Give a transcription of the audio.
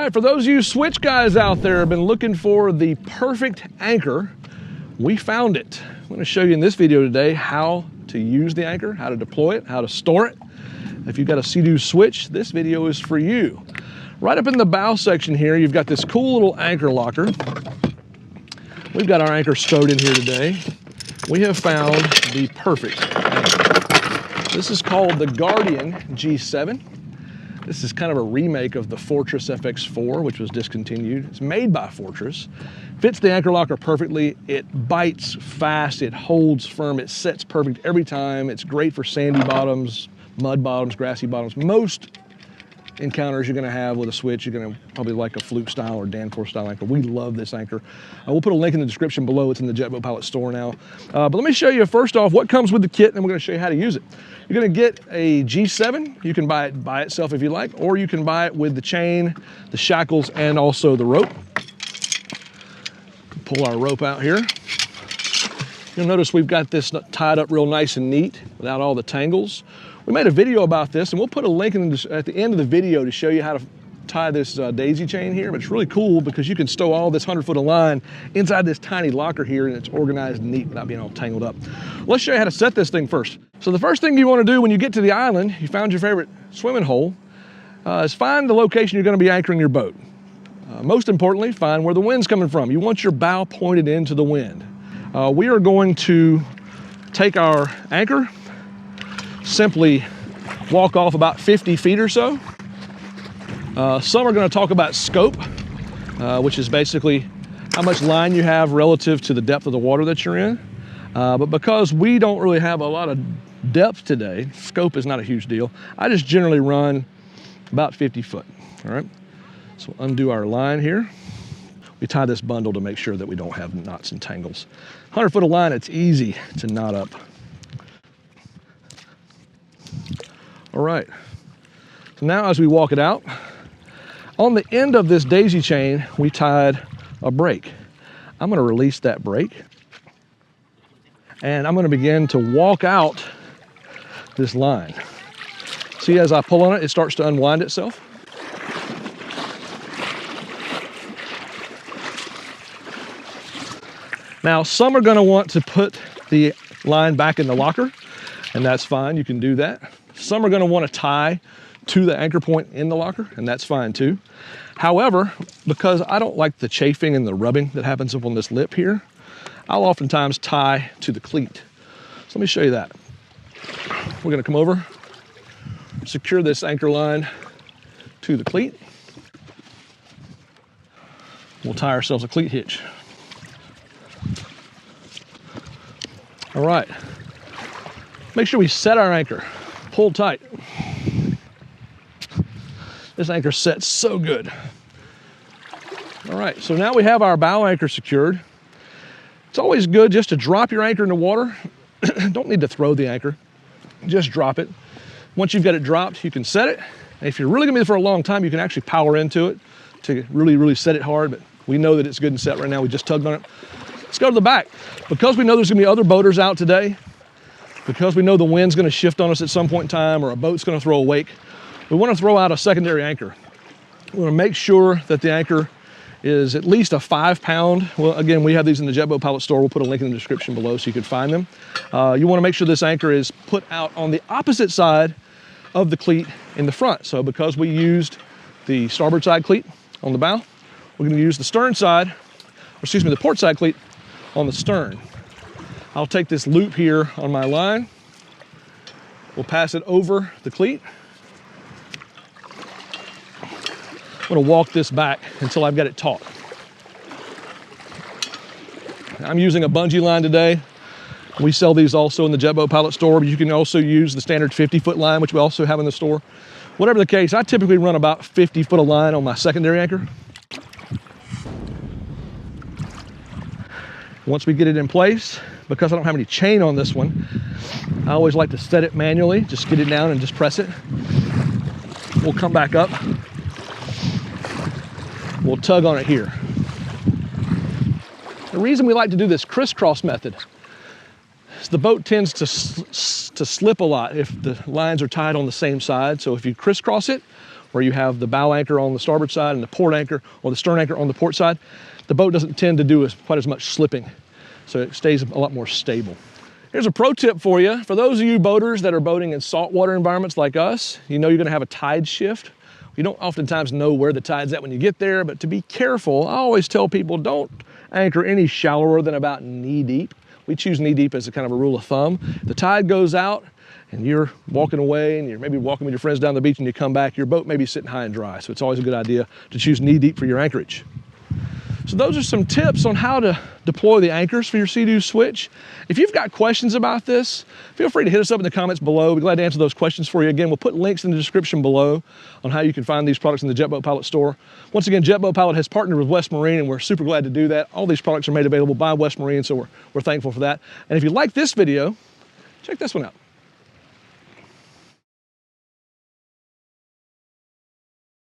right, for those of you switch guys out there who have been looking for the perfect anchor, we found it. I'm going to show you in this video today how to use the anchor, how to deploy it, how to store it. If you've got a SeaDoo Switch, this video is for you. Right up in the bow section here, you've got this cool little anchor locker. We've got our anchor stowed in here today. We have found the perfect anchor. This is called the Guardian G7. This is kind of a remake of the Fortress FX4, which was discontinued. It's made by Fortress. Fits the anchor locker perfectly. It bites fast, it holds firm, it sets perfect every time. It's great for sandy bottoms, mud bottoms, grassy bottoms. Most encounters you're gonna have with a Switch, you're gonna probably like a Fluke style or Danforth style anchor. We love this anchor. We'll put a link in the description below. It's in the Jetboat Pilot store now. But let me show you first off what comes with the kit, and we're gonna show you how to use it. You're gonna get a G7. You can buy it by itself if you like, or you can buy it with the chain, the shackles, and also the rope. Pull our rope out here. You'll notice we've got this tied up real nice and neat without all the tangles. We made a video about this, and we'll put a link at the end of the video to show you how to tie this daisy chain here. But it's really cool because you can stow all this 100-foot of line inside this tiny locker here, and it's organized and neat without being all tangled up. Let's show you how to set this thing first. So the first thing you want to do when you get to the island, you found your favorite swimming hole, is find the location you're going to be anchoring your boat. Most importantly, find where the wind's coming from. You want your bow pointed into the wind. We are going to take our anchor, simply walk off about 50 feet or so. Some are going to talk about scope, which is basically how much line you have relative to the depth of the water that you're in. But because we don't really have a lot of depth today, scope is not a huge deal. I just generally run about 50 foot, all right? So undo our line here. We tie this bundle to make sure that we don't have knots and tangles. 100 foot of line, it's easy to knot up. All right, so now as we walk it out, on the end of this daisy chain, we tied a brake. I'm gonna release that brake, and I'm gonna begin to walk out this line. See, as I pull on it, it starts to unwind itself. Now, some are gonna want to put the line back in the locker, and that's fine, you can do that. Some are gonna wanna tie to the anchor point in the locker, and that's fine too. However, because I don't like the chafing and the rubbing that happens up on this lip here, I'll oftentimes tie to the cleat. So let me show you that. We're gonna come over, secure this anchor line to the cleat. We'll tie ourselves a cleat hitch. All right, make sure we set our anchor, pull tight. This anchor sets so good. All right, so now we have our bow anchor secured. It's always good just to drop your anchor in the water. Don't need to throw the anchor, just drop it. Once you've got it dropped, you can set it. And if you're really gonna be there for a long time, you can actually power into it to really set it hard, but we know that it's good and set right now. We just tugged on it. Let's go to the back. Because we know there's gonna be other boaters out today, because we know the wind's gonna shift on us at some point in time, or a boat's gonna throw a wake, we wanna throw out a secondary anchor. We wanna make sure that the anchor is at least a 5-pound. Well, again, we have these in the Jetboat Pilot store. We'll put a link in the description below so you can find them. You wanna make sure this anchor is put out on the opposite side of the cleat in the front. So because we used the starboard side cleat on the bow, we're gonna use the stern side, or excuse me, the port side cleat on the stern. I'll take this loop here on my line. We'll pass it over the cleat. I'm gonna walk this back until I've got it taut. I'm using a bungee line today. We sell these also in the Jetboat Pilot store, but you can also use the standard 50-foot line, which we also have in the store. Whatever the case, I typically run about 50 foot of line on my secondary anchor. Once we get it in place, because I don't have any chain on this one, I always like to set it manually, just get it down and just press it. We'll come back up. We'll tug on it here. The reason we like to do this crisscross method is the boat tends to slip a lot if the lines are tied on the same side. So if you crisscross it, where you have the bow anchor on the starboard side and the port anchor or the stern anchor on the port side, the boat doesn't tend to do quite as much slipping. So it stays a lot more stable. Here's a pro tip for you. For those of you boaters that are boating in saltwater environments like us, you know you're gonna have a tide shift. You don't oftentimes know where the tide's at when you get there, but to be careful, I always tell people don't anchor any shallower than about knee deep. We choose knee deep as a kind of a rule of thumb. If the tide goes out and you're walking away and you're maybe walking with your friends down the beach and you come back, your boat may be sitting high and dry. So it's always a good idea to choose knee deep for your anchorage. So those are some tips on how to deploy the anchors for your SeaDoo Switch. If you've got questions about this, feel free to hit us up in the comments below. We'd be glad to answer those questions for you. Again, we'll put links in the description below on how you can find these products in the Jet Boat Pilot store. Once again, Jet Boat Pilot has partnered with West Marine, and we're super glad to do that. All these products are made available by West Marine, so we're thankful for that. And if you like this video, check this one out.